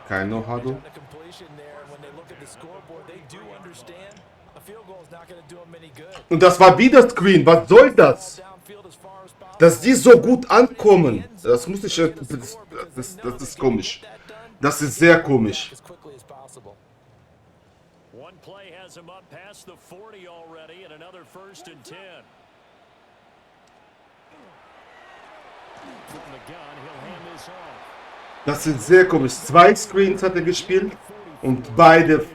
Kein No Huddle. On the completion there, when they look at the scoreboard, they do understand a field goal is not going to do them any good. Und das war wieder Screen. Was soll das? Downfield as far as possible. Dass die so gut ankommen. Das muss ich. Das ist komisch. Das ist sehr komisch. As quickly as possible. One play has him up past the 40 already, and another 1st and 10. From the gun, he'll hand this off. Das ist sehr komisch. 2 Screens hat er gespielt. Und beide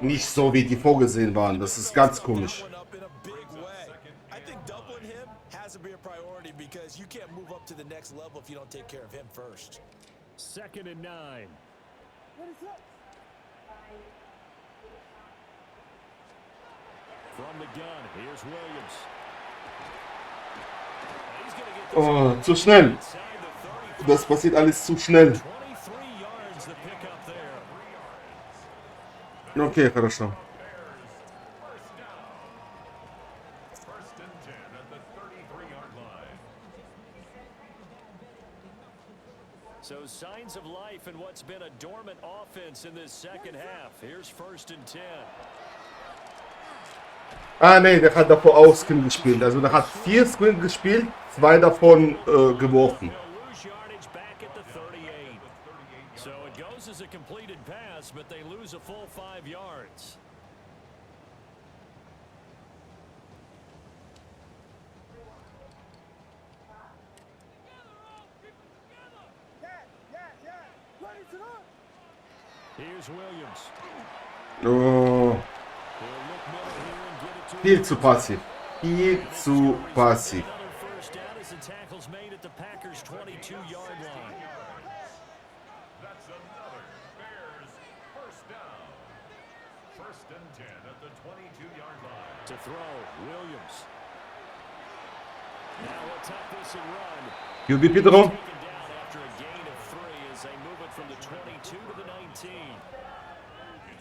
nicht so, wie die vorgesehen waren. Das ist ganz komisch. One up in a big way. I think doubling him has to be a priority because you can't move up to the next level if you don't take care of him first. 2nd and 9. From the gun, here's Williams. He's gonna get this Oh, zu schnell. inside the 30. Das passiert alles zu schnell. 23 yards the pickup there. Okay, хорошо. 1st and 10 at the 33-yard line. So signs of life in what's been a dormant offense in this second half. Here's 1st and 10. Ah, nee, der hat davor auch Screen gespielt. Also, der hat 4 Screen gespielt, 2 davon geworfen. They'll lose yardage back at the 38. So it goes as a completed pass, but they lose a full 5 yards. Here's Williams. Oh, He'll look middle here and get it to viel zu passiv. Viel zu passiv. another 1st down as the tackle's made at the Packers' 22-yard line. That's another Bears 1st down. 1st and 10 at the 22-yard line. To throw, Williams. Now he'll tuck this and run. QB Pedro. Taken down after a gain of 3 as they move it from the 22 to the 19.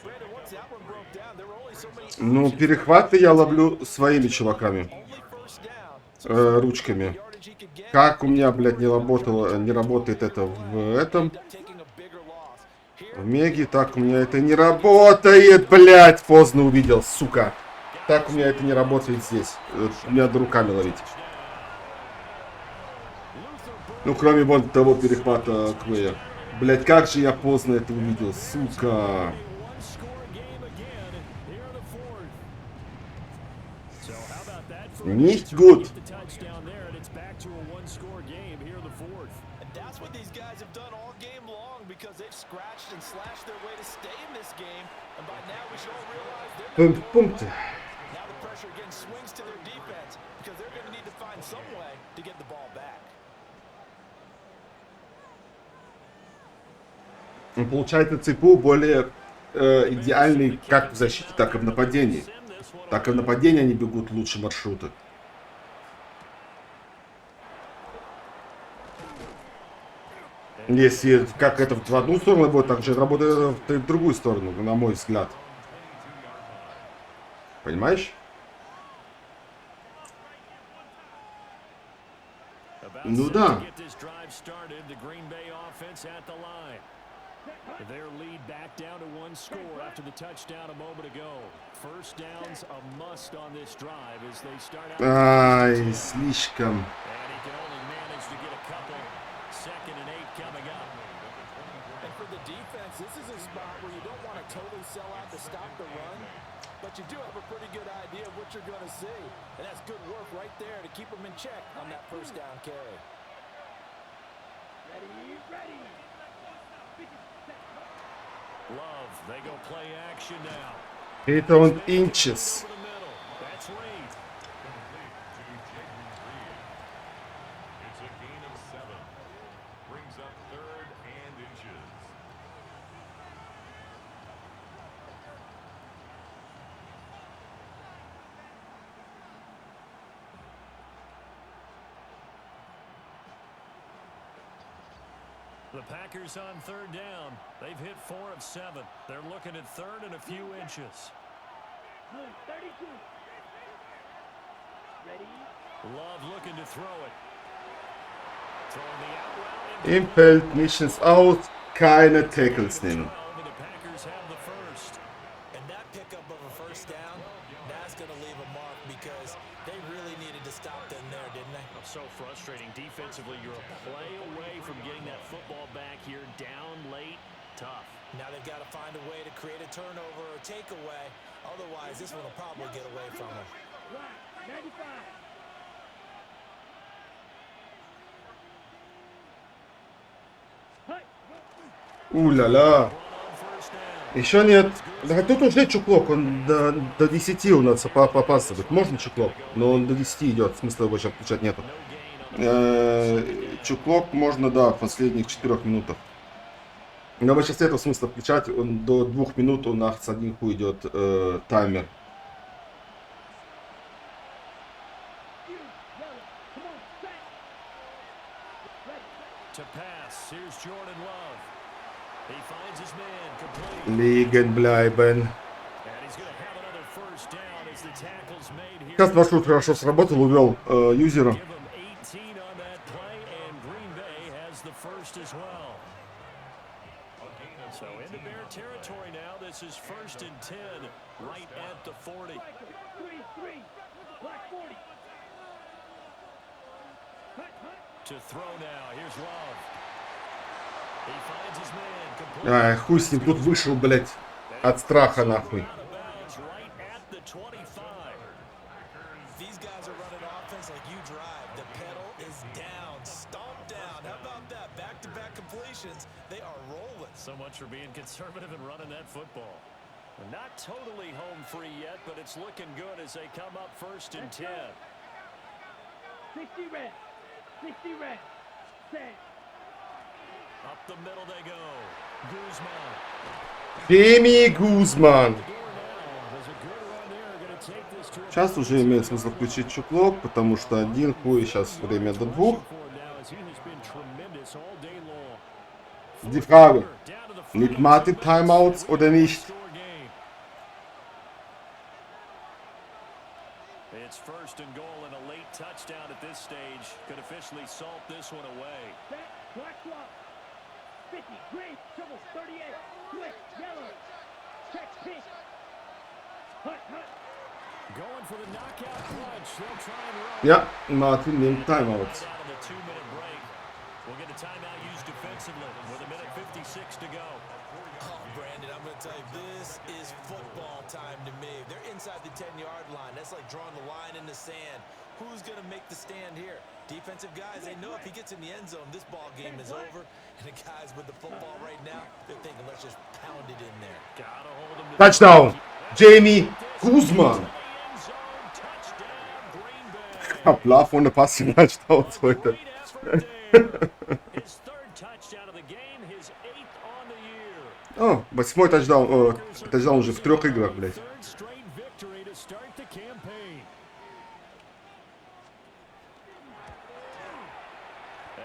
Brandon, once that one broke down, there were only so many Ну, перехваты я ловлю своими чуваками. only 1st down. Ручками. Yardage he could get, Как у меня, блядь, не работает это в этом, taking a bigger loss. Here, в Меге, так у меня это не работает, блядь, поздно увидел, сука. Так у меня это не работает здесь. Мне надо руками ловить. Ну, кроме вот того перехвата Клея. Блядь, как же я поздно это увидел, сука. One-score game again here in the 4th. So how about that for Nicht gut. the touchdown there, and it's back to a one-score game here in the 4th. and that's what these guys have done all game long because they've scratched and slashed their way to stay in this game. And by now we should all realize they're 5 пунктов. now the pressure again swings to their defense because they're going to need to find some way to get the ball back. Получается, ЦПУ более идеальный как в защите, так и в нападении. Так и в нападении они бегут лучше маршруты. Если как это в одну сторону будет, так же работает в другую сторону, на мой взгляд. Понимаешь? Ну да. Their lead back down to one score after the touchdown a moment ago. First down's a must on this drive as they start out. Ай, слишком. And he can only manage to get a couple. 2nd and 8 coming up. And for the defense, this is a spot where you don't want to totally sell out to stop the run, but you do have a pretty good idea of what you're going to see. And that's good work right there to keep them in check on that first down carry. Ready. Love, they go play action now. 8 und inches. Over the middle. That's Reed. Complete to Jaden Reed. It's a gain of 7. Brings up 3rd and inches. The Packers on 3rd down. They've hit 4 of 7. They're looking at 3rd and a few inches. 32. Ready. Love looking to throw it. Throwing the out route. Im Feld nichts aus, keine Tackles nehmen. 12, and the Packers have the first. And that pickup of a first down, that's going to leave a mark because they really needed to stop them there, didn't they? So frustrating. Defensively, you're a play away from getting that football back here. Down late, tough. Now they've got to find a way to create a turnover or takeaway. Otherwise, this one will probably get away from them. Right. 95. Уля-ля. Еще нет. Да тут уже чуклок, он до 10 у нас попасывает. Можно чуклок, но он до 10 идет, смысла его сейчас включать нету. Чуклок можно, да, в последних 4 минутах. Но сейчас этого смысла включать, он до 2 минут у нас один идет таймер. To pass, here's Jordan Love. He finds his man complete. Liegen bleiben. And he's going to have another first down as the tackle's made here. Сейчас маршрут хорошо сработал, увел юзера. Give him 18 on that play, and Green Bay has the first as well. So into Bear territory now. This is 1st and 10, right at the 40. 3. Black 40. To throw now. Here's Love. He finds his man complete. Ай, хуй с ним, тут вышел, блядь, от страха нахуй. Out of bounds, right at the 25. These guys are running offense like you drive. The pedal is down, stomped down. How about that? Back-to-back completions. They are rolling. So much for being conservative and running that football. We're not totally home free yet, but it's looking good as they come up 1st and 10. 60 red. 60 red. Set. Up the middle they go. Guzman. Деми Гузман. Door now. There's a good run there. Going to take this to a Сейчас уже имеет смысл включить чуклок, потому что один хуй сейчас время до 2. Die Frage, nimmt Martin Timeouts oder nicht? It's 1st and goal and a late touchdown at this stage could officially salt this one away. Set. Black clock. 50. Green. Triple. 38. Switch. Yellow. Check. Pink. Hut. Going for the knockout punch. They'll try and run. Ja, Martin nimmt Timeouts. Out of the 2-minute break. We'll get a timeout used defensively with 1:56 to go. Oh, Brandon, I'm going to tell you, this is football time to me. They're inside the 10-yard line. That's like drawing the line in the sand. Who's going to make the stand here? Defensive guys, they know if he gets in the end zone, this ball game is over. And the guys with the football right now, they're thinking, let's just pound it in there. Gotta hold him to Touchdown! Jamie Guzman. end zone. Touchdown, Green Bay. Hablaf ohne Passing Touchdowns heute. Great effort there. His 3rd touchdown of the game, his 8th on the year. О, 8-й тачдаун. Тачдаун уже в 3 играх, блядь. 3rd straight victory to start the campaign.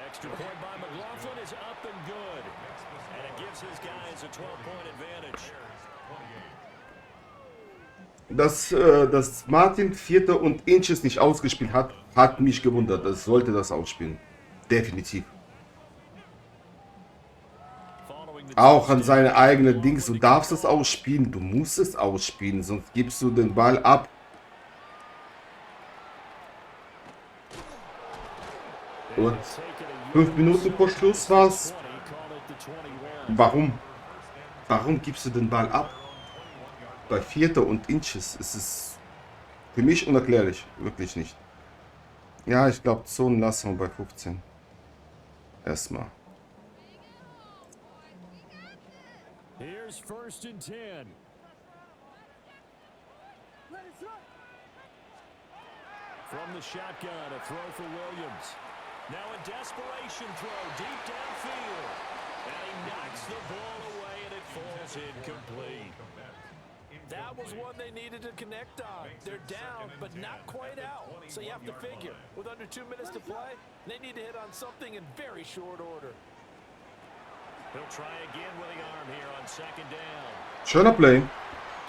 Extra point by McLaughlin is up and good. And it gives his guys a 12-point advantage. Dass Martin 4. und Inches nicht ausgespielt hat, hat mich gewundert. Das sollte das ausspielen. Definitiv. Following the auch an seine eigenen Dings. Du darfst es ausspielen, du musst es ausspielen, sonst gibst du den Ball ab. Und 5 Minuten vor Schluss war's. Warum? Warum gibst du den Ball ab? Bei Vierter und Inches ist es für mich unerklärlich. Wirklich nicht. Ja, ich glaube, Zonen lassen wir bei 15. Erstmal. Here's first and 10. From the shotgun, a throw for Williams. Now a desperation throw deep downfield. And he knocks the ball away and it falls incomplete. That was one they needed to connect on. They're down, but not quite out. So you have to figure, with under 2 minutes to play, they need to hit on something in very short order. He'll try again with the arm here on second down. Schöner Play.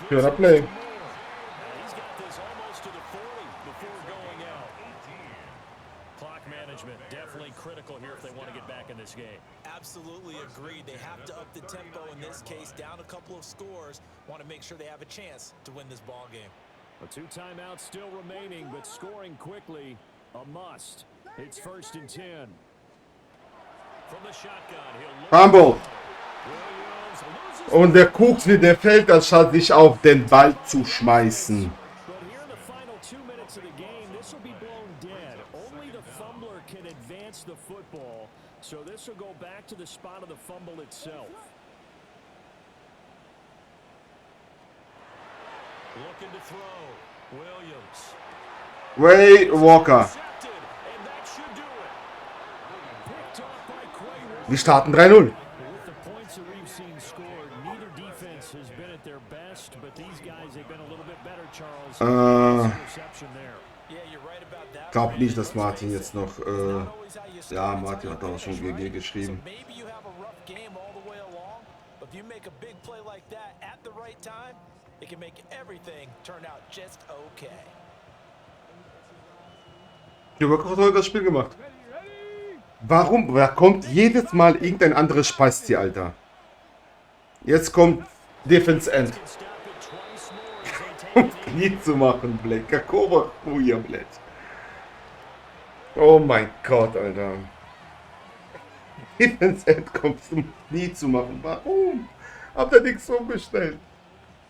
Schöner Play. He's got this almost to the 40 before going out. Clock management definitely critical here if they want to get back in this game. Absolutely agreed. They have to up the tempo in this case, down a couple of scores. Want to make sure they have a chance to win this ball game. A 2 timeouts still remaining, but scoring quickly, a must. It's first and 10. From the shotgun, he'll look. Fumble. Williams loses. Und der guckt, wie der fällt, anstatt sich auf den Ball zu schmeißen. But here in the final 2 minutes of the game, this will be blown dead. Only the fumbler can advance the football, so this will go back to the spot of the fumble itself. Looking to throw. Williams. Ray Walker. Intercepted, and that should do it. Picked off by Quay. Wir starten 3-0. With the points that we've seen scored, neither defense has been at their best, but these guys have been a little bit better, Charles. Interception there. Yeah, you're right about that. Ich glaube nicht, dass Martin jetzt noch... ja, Martin hat auch schon GG geschrieben. Maybe you have a rough game all the way along, but if you make a big play like that at the right time, it can make everything turn out just okay. Ich habe gerade das Spiel gemacht. Warum? Da kommt jedes Mal irgendein anderes Spasti, Alter. Jetzt kommt Defense End. Um Knie zu machen, Black. Какого хуя, блядь. Oh mein Gott, Alter. Defense End kommt zum Knie zu machen. Warum? Hab da nichts umgestellt.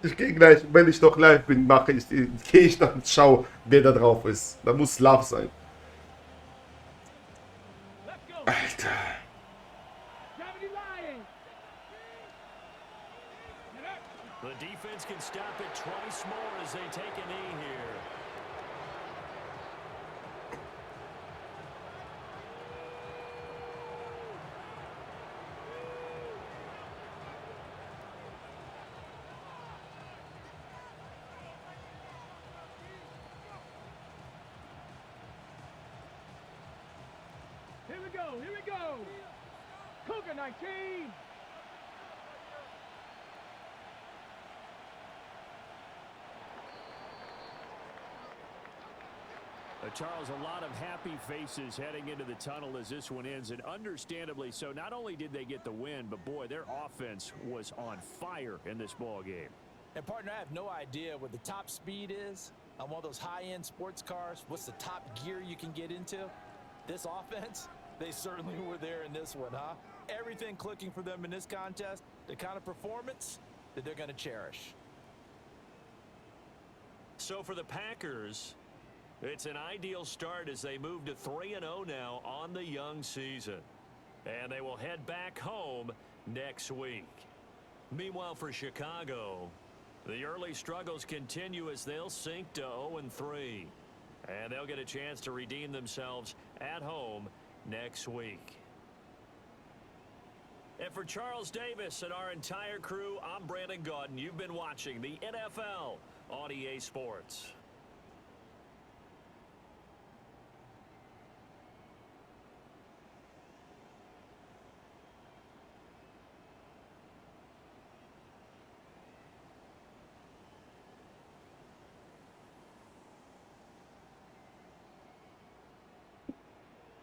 Ich gehe gleich, wenn ich doch live bin, gehe ich dann und schau, wer da drauf ist. Da muss Love sein. Alter. The defense can stop it twice more as they take a knee here. Here we go, here we go. Cougar 19. Charles, a lot of happy faces heading into the tunnel as this one ends, and understandably so. Not only did they get the win, but boy, their offense was on fire in this ball game. And partner, I have no idea what the top speed is on one of those high-end sports cars. What's the top gear you can get into? This offense, they certainly were there in this one, huh? Everything clicking for them in this contest, the kind of performance that they're going to cherish. So for the Packers, it's an ideal start as they move to 3-0 now on the young season. And they will head back home next week. Meanwhile, for Chicago, the early struggles continue as they'll sink to 0-3. And they'll get a chance to redeem themselves at home next week. And for Charles Davis and our entire crew, I'm Brandon Gaudin. You've been watching the NFL on EA Sports.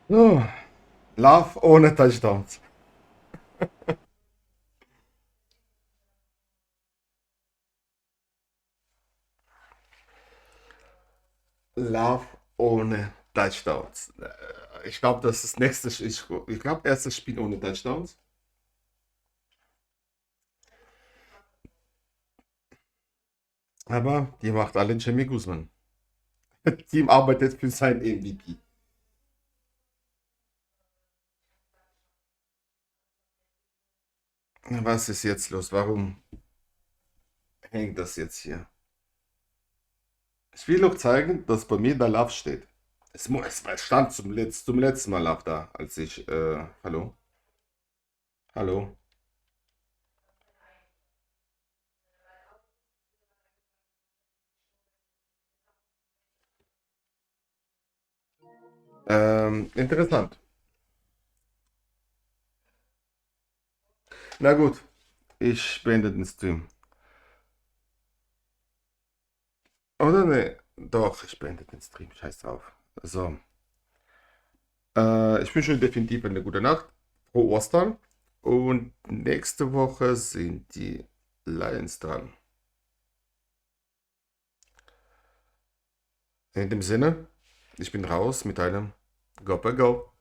So, Love ohne Touchdowns. Love ohne Touchdowns. Ich glaube, das ist das nächste. Ich glaube, erstes Spiel ohne Touchdowns. Aber die macht alle Jimmy Guzman. Team arbeitet für sein MVP. Was ist jetzt los? Warum hängt das jetzt hier? Ich will noch zeigen, dass bei mir da Love steht. Es stand zum letzten Mal Love da, als ich. Hallo? Hallo? Interessant. Na gut, ich beende den Stream. Oder ne? Doch, ich beende den Stream. Scheiß drauf. So. Ich wünsche euch definitiv eine gute Nacht. Frohe Ostern. Und nächste Woche sind die Lions dran. In dem Sinne, ich bin raus mit einem Go, Go.